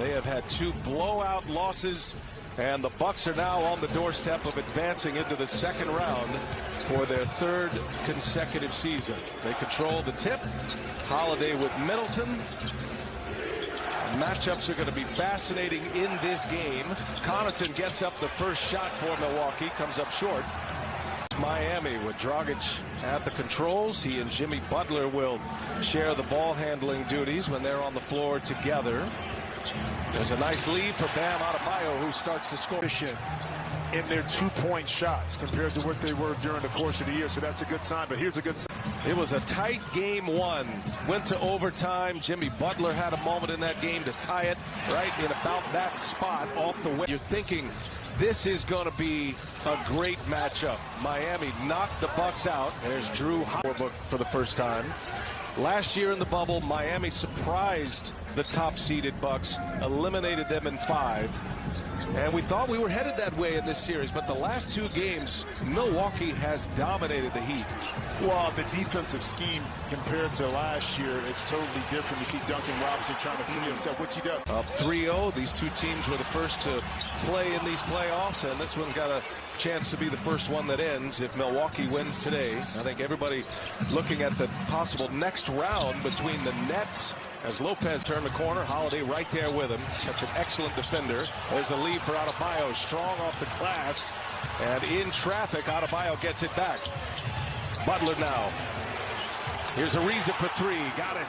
They have had 2 blowout losses, and the Bucks are now on the doorstep of advancing into the second round for their 3rd consecutive season. They control the tip. Holiday with Middleton. Matchups are going to be fascinating in this game. Connaughton gets up the first shot for Milwaukee, comes up short. Miami with Dragic at the controls. He and Jimmy Butler will share the ball handling duties when they're on the floor together. There's a nice lead for Bam Adebayo, who starts to score. In their 2-point shots compared to what they were during the course of the year, so that's a good sign. But here's a good sign. It was a tight game 1. Went to overtime. Jimmy Butler had a moment in that game to tie it right in about that spot off the way. You're thinking this is going to be a great matchup. Miami knocked the Bucks out. There's Drew Holiday for the first time. Last year in the bubble, Miami surprised the top-seeded Bucks, eliminated them in 5. And we thought we were headed that way in this series, but the last 2 games, Milwaukee has dominated the Heat. Well, the defensive scheme compared to last year is totally different. You see Duncan Robinson trying to free himself. What's he done? Up 3-0. These 2 teams were the first to play in these playoffs, and this one's got a chance to be the first one that ends if Milwaukee wins today. I think everybody looking at the possible next round between the Nets as Lopez turned the corner. Holiday right there with him. Such an excellent defender. There's a lead for Adebayo. Strong off the glass. And in traffic, Adebayo gets it back. Butler now. Here's Ariza for 3. Got it.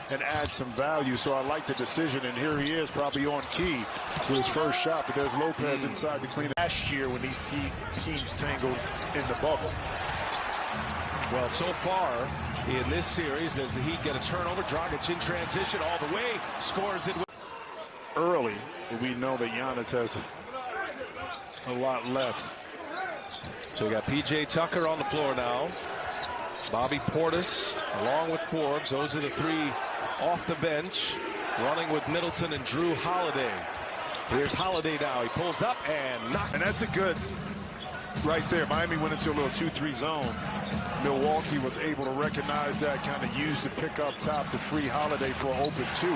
And add some value. So I like the decision. And here he is, probably on key for his first shot. But there's Lopez inside to clean it. Last year when these teams tangled in the bubble. Well, so far in this series, as the Heat get a turnover, Dragic in transition all the way, scores it early. But we know that Giannis has a lot left. So we got P.J. Tucker on the floor now. Bobby Portis along with Forbes. Those are the 3 off the bench, running with Middleton and Drew Holiday. Here's Holiday now. He pulls up and knocks. And that's a good right there. Miami went into a little 2-3 zone. Milwaukee was able to recognize that, kind of use the pick up top to free Holiday for an open 2.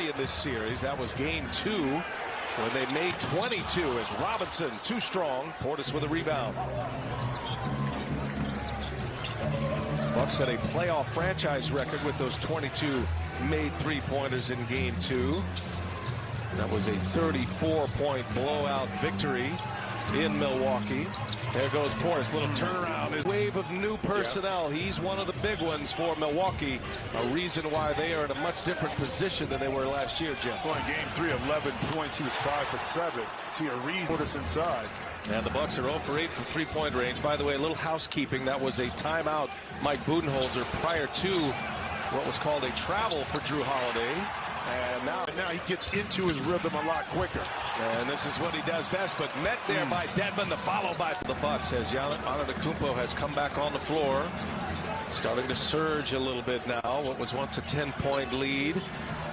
In this series, that was game 2 when they made 22 as Robinson too strong. Portis with a rebound. Bucks set a playoff franchise record with those 22 made 3-pointers in game 2. That was a 34-point blowout victory in Milwaukee. There goes Portis, little turnaround. His wave of new personnel. He's one of the big ones for Milwaukee. A reason why they are in a much different position than they were last year, Jeff. Well, in game 3, 11 points. He was 5 for 7. See a reason. Portis inside. And the Bucks are 0 for 8 from 3-point range. By the way, a little housekeeping. That was a timeout, Mike Budenholzer, prior to what was called a travel for Drew Holiday. And now he gets into his rhythm a lot quicker. And this is what he does best, but met there by Dedmon, the follow by the Bucks as Giannis Antetokounmpo has come back on the floor. Starting to surge a little bit now. What was once a 10-point lead.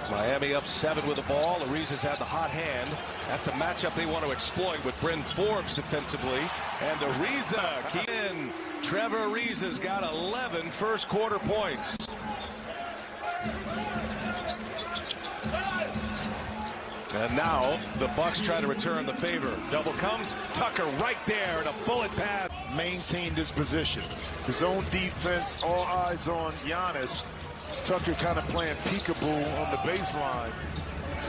Miami up 7 with the ball. Ariza's had the hot hand. That's a matchup they want to exploit with Bryn Forbes defensively. And Ariza keep in. Trevor Ariza's got 11 first-quarter points. And now the Bucks try to return the favor. Double comes. Tucker right there and a bullet pass. Maintain this position. The zone defense, all eyes on Giannis. Tucker kind of playing peekaboo on the baseline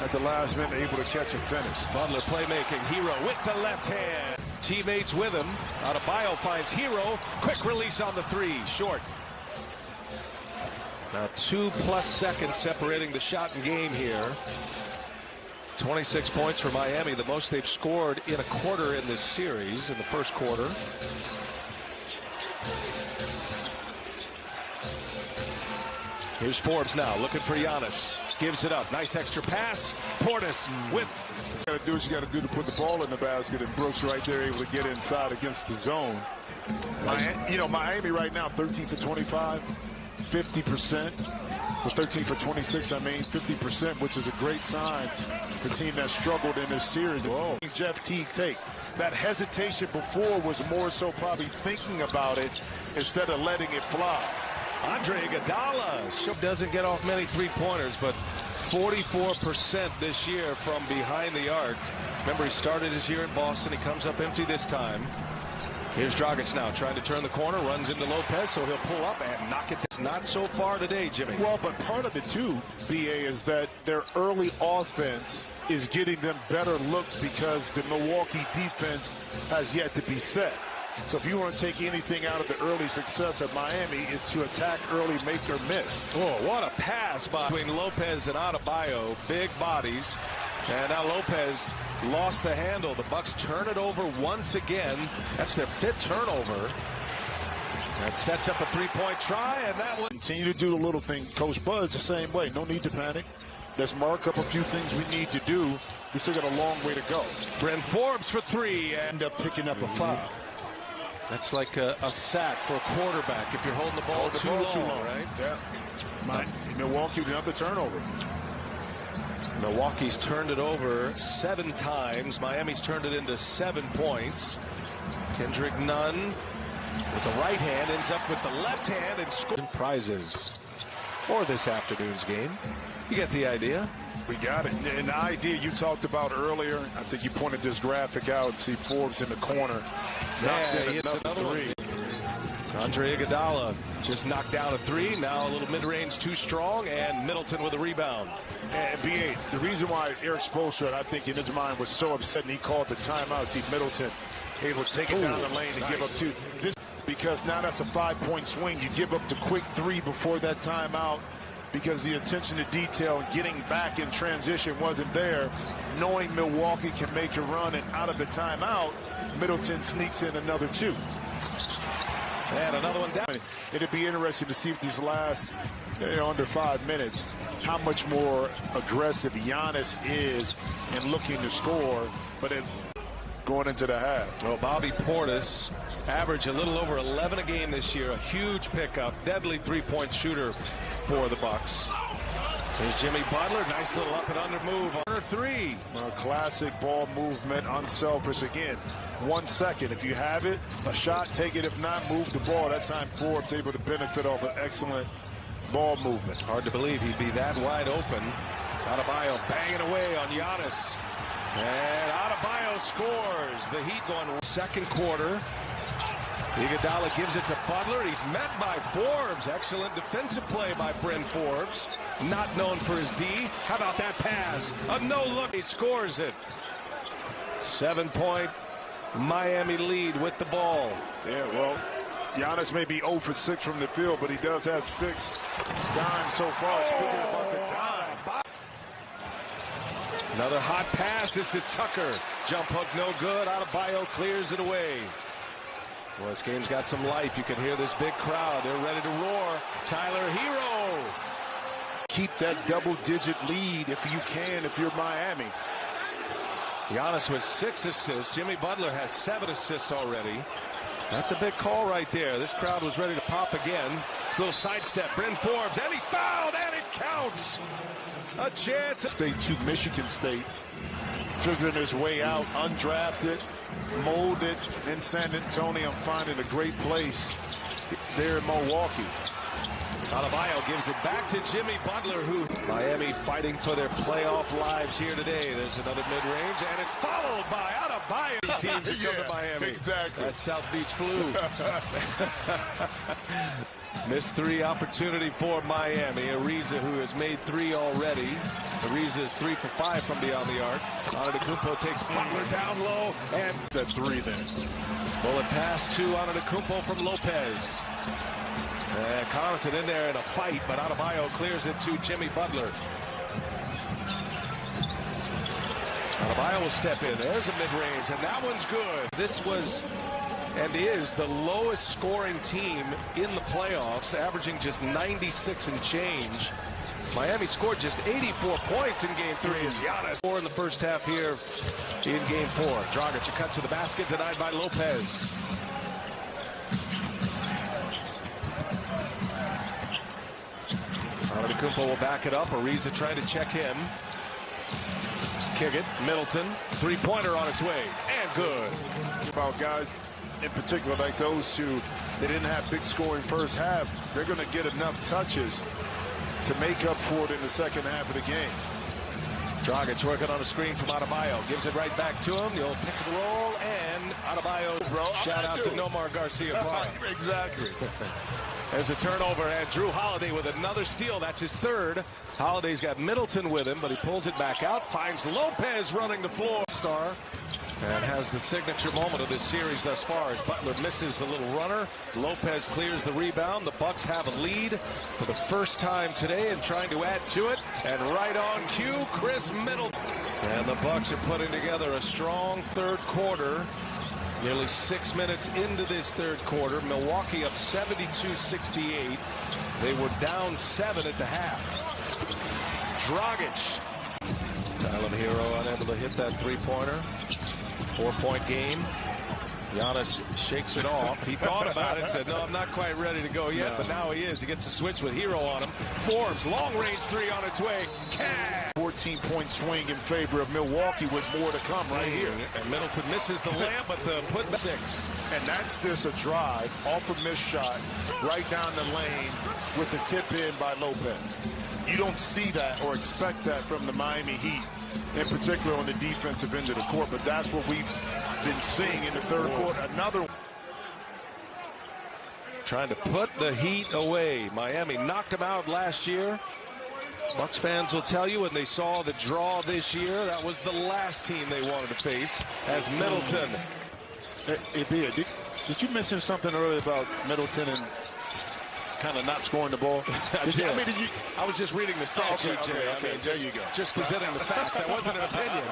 at the last minute, able to catch and finish. Butler playmaking. Hero with the left hand. Teammates with him. Adebayo finds Hero. Quick release on the 3. Short. Now 2+ seconds separating the shot and game here. 26 points for Miami, the most they've scored in a quarter in this series, in the first quarter. Here's Forbes now, looking for Giannis. Gives it up. Nice extra pass. Portis with... You got to do what you got to do to put the ball in the basket, and Brooks right there able to get inside against the zone. Miami right now, 13 for 25, 50%. Well, 13 for 26, 50%, which is a great sign for a team that struggled in this series. Whoa. Jeff Teague take. That hesitation before was more so probably thinking about it instead of letting it fly. Andre Iguodala doesn't get off many 3-pointers, but 44% this year from behind the arc. Remember, he started his year in Boston. He comes up empty this time. Here's Dragic now trying to turn the corner, runs into Lopez, so he'll pull up and knock it down. Not so far today, Jimmy. Well, but part of it too, BA, is that their early offense is getting them better looks because the Milwaukee defense has yet to be set. So if you want to take anything out of the early success of Miami, is to attack early, make or miss. Oh, what a pass between Lopez and Adebayo. Big bodies. And now Lopez lost the handle. The Bucks turn it over once again. That's their 5th turnover. That sets up a 3-point try, and that will continue to do the little thing. Coach Bud's the same way. No need to panic. Let's mark up a few things we need to do. We still got a long way to go. Bryn Forbes for 3. End up picking up a foul. That's like a sack for a quarterback if you're holding the ball too long, right? Yeah. Milwaukee with another turnover. Milwaukee's turned it over 7 times. Miami's turned it into 7 points. Kendrick Nunn with the right hand ends up with the left hand and scores prizes for this afternoon's game. You get the idea. We got it. And the idea you talked about earlier, I think you pointed this graphic out. See Forbes in the corner. Knocks in another 3. Andre Iguodala just knocked down a 3. Now a little mid-range too strong, and Middleton with a rebound. And BA, the reason why Eric Spoelstra, I think in his mind, was so upset and he called the timeout. See Middleton able to take it down the lane and give up 2. This because now that's a 5-point swing. You give up the quick 3 before that timeout because the attention to detail and getting back in transition wasn't there. Knowing Milwaukee can make a run, and out of the timeout, Middleton sneaks in another 2. And another one down. It'd be interesting to see if these last under 5 minutes how much more aggressive Giannis is in looking to score, but going into the half. Well, Bobby Portis averaged a little over 11 a game this year. A huge pickup, deadly 3-point shooter for the Bucks. Here's Jimmy Butler, nice little up and under move on 3. Classic ball movement, unselfish again. 1 second, if you have it, a shot, take it. If not, move the ball. That time Forbes able to benefit off an excellent ball movement. Hard to believe he'd be that wide open. Adebayo banging away on Giannis. And Adebayo scores. The Heat going second quarter. Iguodala gives it to Butler. He's met by Forbes. Excellent defensive play by Bryn Forbes. Not known for his D. How about that pass? A no-look. He scores it. 7-point Miami lead with the ball. Yeah, well, Giannis may be 0 for 6 from the field, but he does have 6 dimes so far. Speaking about the dime. Another hot pass. This is Tucker. Jump hook no good. Adebayo clears it away. Well, this game's got some life. You can hear this big crowd. They're ready to roar. Tyler Hero. Keep that double-digit lead if you can, if you're Miami. Giannis with 6 assists. Jimmy Butler has 7 assists already. That's a big call right there. This crowd was ready to pop again. This little sidestep. Bryn Forbes, and he's fouled, and it counts. A chance. State to Michigan State. Figuring his way out, undrafted, molded in San Antonio, finding a great place there in Milwaukee. Adebayo gives it back to Jimmy Butler, who Miami fighting for their playoff lives here today. There's another mid-range, and it's followed by Adebayo. Teams come to Miami. Exactly. That South Beach flu. Missed 3 opportunity for Miami. Ariza, who has made 3 already. Ariza is 3 for 5 from beyond the arc. Antetokounmpo takes Butler down low, and that 3 then. Bullet pass to Antetokounmpo from Lopez. Connaughton in there in a fight, but Adebayo clears it to Jimmy Butler. Adebayo will step in. There's a mid-range, and that one's good. This was and is the lowest scoring team in the playoffs, averaging just 96 and change. Miami scored just 84 points in Game 3 as Giannis scored in the first half here in Game 4. Dragic, a cut to the basket, denied by Lopez. Antetokounmpo will back it up. Ariza trying to check him. Kick it. Middleton. Three-pointer on its way. And good. About guys in particular like those two, they didn't have big scoring first half. They're going to get enough touches to make up for it in the second half of the game. Dragic working on a screen from Adebayo. Gives it right back to him. The old pick and roll, and Adebayo. Shout out to Nomar Garcia. Exactly. There's a turnover, and Drew Holiday with another steal. That's his third. Holiday's got Middleton with him, but he pulls it back out. Finds Lopez running the floor. Star. And has the signature moment of this series thus far as Butler misses the little runner. Lopez clears the rebound. The Bucks have a lead for the first time today and trying to add to it. And right on cue, Chris Middleton. And the Bucks are putting together a strong third quarter. Nearly 6 minutes into this third quarter. Milwaukee up 72-68. They were down 7 at the half. Dragic. Tyler Hero unable to hit that three-pointer. 4-point game. Giannis shakes it off. He thought about it, said, no, I'm not quite ready to go yet, but now he is. He gets a switch with Hero on him. Forbes, long-range three on its way. 14-point swing in favor of Milwaukee with more to come right here. And Middleton misses the layup, but the put 6. And that's just a drive off a missed shot right down the lane with the tip in by Lopez. You don't see that or expect that from the Miami Heat, in particular on the defensive end of the court, but that's what we've been seeing in the third quarter. Another trying to put the Heat away. Miami knocked them out last year. Bucks fans will tell you when they saw the draw this year, that was the last team they wanted to face as Middleton. Did you mention something earlier about Middleton and kind of not scoring the ball? I was just reading the stat sheet, Jay. There you go. Just presenting the facts. That wasn't an opinion.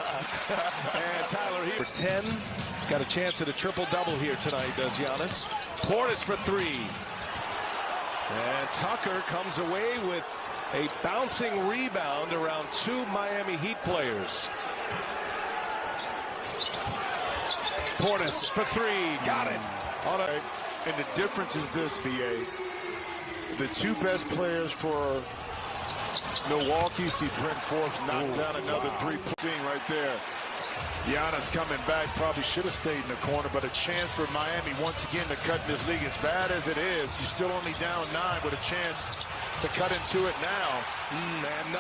And Tyler here for 10. Got a chance at a triple-double here tonight, does Giannis. Portis for 3. And Tucker comes away with a bouncing rebound around 2 Miami Heat players. Portis for 3. Got it. And the difference is this, B.A. The 2 best players for Milwaukee, see Brent Forbes knocks down another 3-point scene right there. Giannis coming back, probably should have stayed in the corner, but a chance for Miami once again to cut in this league. As bad as it is, you're still only down 9 with a chance to cut into it now. And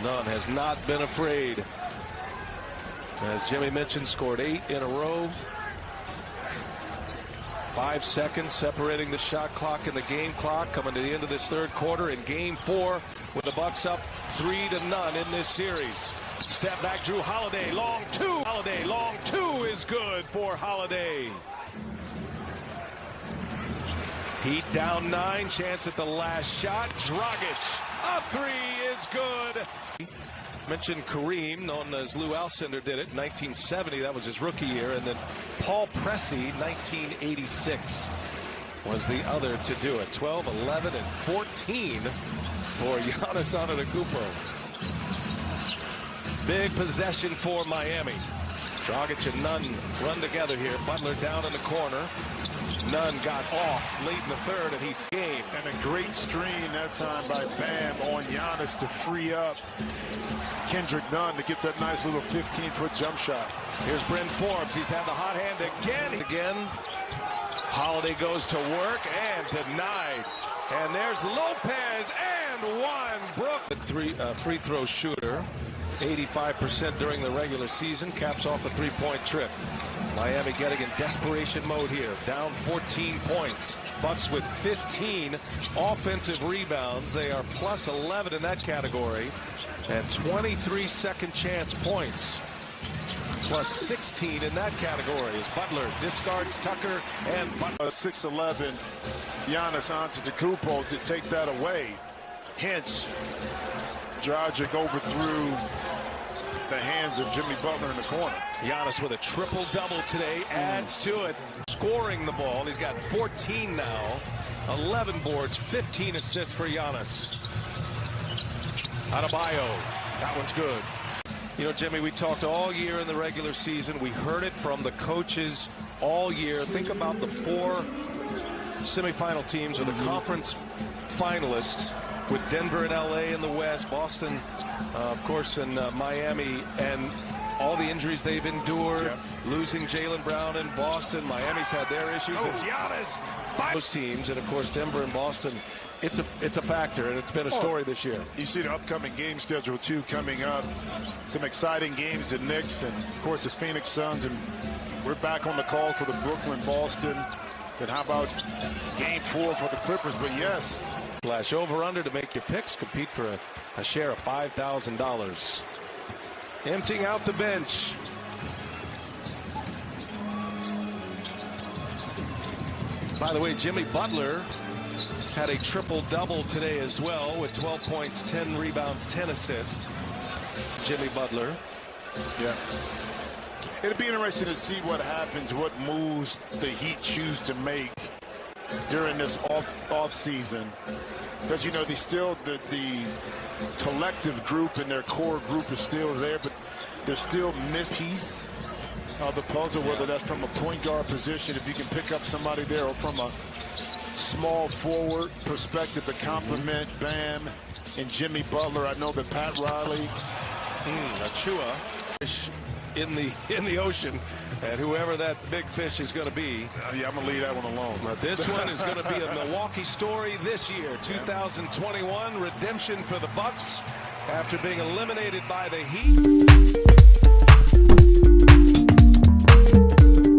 Nunn has not been afraid. As Jimmy mentioned, scored 8 in a row. 5 seconds separating the shot clock and the game clock coming to the end of this third quarter in game 4 with the Bucks up 3-0 in this series. Step back, Drew Holiday, long 2. Holiday, long 2 is good for Holiday. Heat down 9, chance at the last shot. Dragic, a 3 is good. Mentioned Kareem, known as Lou Alcindor, did it in 1970. That was his rookie year. And then Paul Pressey, 1986, was the other to do it. 12, 11, and 14 for Giannis Antetokounmpo. Big possession for Miami. Dragic and Nunn run together here. Butler down in the corner. Nunn got off late in the third, and he's game. And a great screen that time by Bam on Giannis to free up Kendrick Nunn to get that nice little 15-foot jump shot. Here's Bryn Forbes. He's had the hot hand again. Holiday goes to work and denied. And there's Lopez and 1. Brook, free throw shooter. 85% during the regular season. Caps off a 3-point trip. Miami getting in desperation mode here. Down 14 points. Bucks with 15 offensive rebounds. They are plus 11 in that category. And 23 second chance points. Plus 16 in that category as Butler discards Tucker and Butler. 6'11" Giannis Antetokounmpo to take that away. Hence, Dragic overthrew the hands of Jimmy Butler in the corner. Giannis with a triple-double today adds to it. Scoring the ball. He's got 14 now. 11 boards, 15 assists for Giannis. Adebayo. That one's good. You know, Jimmy, we talked all year in the regular season. We heard it from the coaches all year. Think about the 4 semifinal teams or the conference finalists with Denver and LA in the West, Boston, of course, and Miami. And all the injuries they've endured, Yep. losing Jaylen Brown in Boston. Miami's had their issues. It's Giannis. Those teams, and of course Denver and Boston, it's a factor, and it's been a story this year. You see the upcoming game schedule too coming up. Some exciting games, the Knicks and of course the Phoenix Suns, and we're back on the call for the Brooklyn, Boston. And how about game 4 for the Clippers? But yes, Flash over under to make your picks. Compete for a share of $5,000. Emptying out the bench. By the way, Jimmy Butler had a triple-double today as well with 12 points, 10 rebounds, 10 assists. Jimmy Butler. yeah. It'll be interesting to see what happens, what moves the Heat choose to make during this off season, because you know the collective group and their core group is still there, but there's still missed piece of the puzzle, whether that's from a point guard position, if you can pick up somebody there, or from a small forward perspective to complement Bam and Jimmy Butler. I know that Pat Riley, Achua in the ocean, and whoever that big fish is going to be. yeah, I'm gonna leave that one alone. Now, this one is going to be a Milwaukee story this year. 2021 redemption for the Bucks after being eliminated by the Heat.